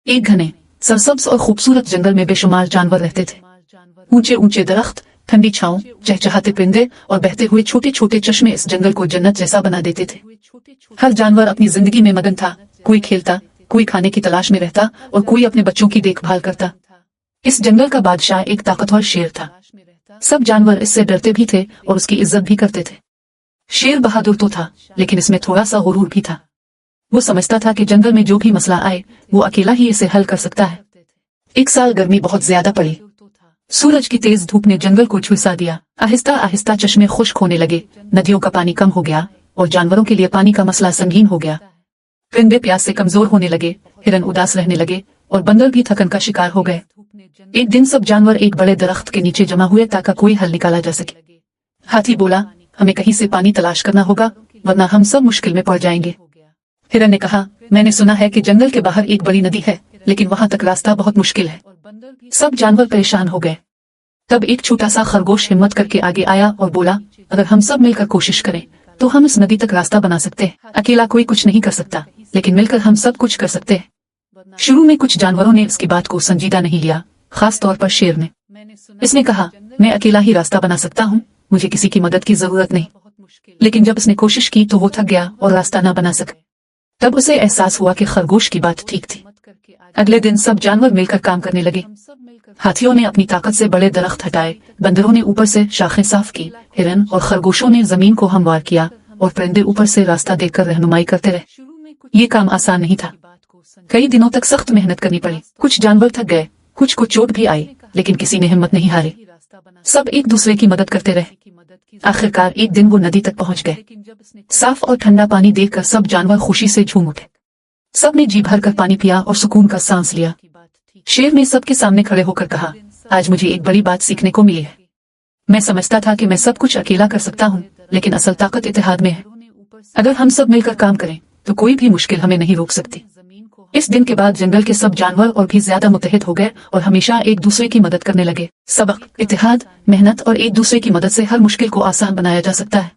एक घने सरसब्ज और खूबसूरत जंगल में बेशुमार जानवर रहते थे। ऊंचे ऊंचे दरख्त, ठंडी छांव, चहचहाते परिंदे और बहते हुए छोटे छोटे चश्मे इस जंगल को जन्नत जैसा बना देते थे। हर जानवर अपनी जिंदगी में मगन था, कोई खेलता, कोई खाने की तलाश में रहता और कोई अपने बच्चों की देखभाल करता। इस जंगल का बादशाह एक ताकतवर शेर था। सब जानवर इससे डरते भी थे और उसकी इज्जत भी करते थे। शेर बहादुर तो था, लेकिन इसमें थोड़ा सा गुरूर भी था। वो समझता था कि जंगल में जो भी मसला आए वो अकेला ही इसे हल कर सकता है। एक साल गर्मी बहुत ज्यादा पड़ी। सूरज की तेज धूप ने जंगल को झुलसा दिया। आहिस्ता आहिस्ता चश्मे खुश्क होने लगे, नदियों का पानी कम हो गया और जानवरों के लिए पानी का मसला संगीन हो गया। परिंदे प्यास से कमजोर होने लगे, हिरन उदास रहने लगे और बंदर भी थकन का शिकार हो गए। एक दिन सब जानवर एक बड़े दरख्त के नीचे जमा हुए ताकि कोई हल निकाला जा सके। हाथी बोला, हमें कहीं से पानी तलाश करना होगा, वरना हम सब मुश्किल में पड़ जाएंगे। हिरन ने कहा, मैंने सुना है कि जंगल के बाहर एक बड़ी नदी है, लेकिन वहां तक रास्ता बहुत मुश्किल है। सब जानवर परेशान हो गए। तब एक छोटा सा खरगोश हिम्मत करके आगे आया और बोला, अगर हम सब मिलकर कोशिश करें तो हम इस नदी तक रास्ता बना सकते हैं। अकेला कोई कुछ नहीं कर सकता, लेकिन मिलकर हम सब कुछ कर सकते हैं। शुरू में कुछ जानवरों ने इसकी बात को संजीदा नहीं लिया, खास तौर पर शेर ने। इसने कहा, मैं अकेला ही रास्ता बना सकता हूँ, मुझे किसी की मदद की जरूरत नहीं। लेकिन जब उसने कोशिश की तो वो थक गया और रास्ता न बना सका। तब उसे एहसास हुआ कि खरगोश की बात ठीक थी। अगले दिन सब जानवर मिलकर काम करने लगे। हाथियों ने अपनी ताकत से बड़े दरख्त हटाए, बंदरों ने ऊपर से शाखें साफ की, हिरन और खरगोशों ने जमीन को हमवार किया और परिंदे ऊपर से रास्ता देखकर रहनुमाई करते रहे। ये काम आसान नहीं था। कई दिनों तक सख्त मेहनत करनी पड़ी। कुछ जानवर थक गए, कुछ को चोट भी आई, लेकिन किसी ने हिम्मत नहीं हारी। सब एक दूसरे की मदद करते रहे। आखिरकार एक दिन वो नदी तक पहुंच गए। साफ और ठंडा पानी देखकर सब जानवर खुशी से झूम उठे। सब ने जी भर कर पानी पिया और सुकून का सांस लिया। शेर ने सबके सामने खड़े होकर कहा, आज मुझे एक बड़ी बात सीखने को मिली है। मैं समझता था कि मैं सब कुछ अकेला कर सकता हूँ, लेकिन असल ताकत इत्तेहाद में है। अगर हम सब मिलकर काम करें तो कोई भी मुश्किल हमें नहीं रोक सकती। इस दिन के बाद जंगल के सब जानवर और भी ज्यादा मुत्तहिद हो गए और हमेशा एक दूसरे की मदद करने लगे। सबक, इत्तेहाद, मेहनत और एक दूसरे की मदद से हर मुश्किल को आसान बनाया जा सकता है।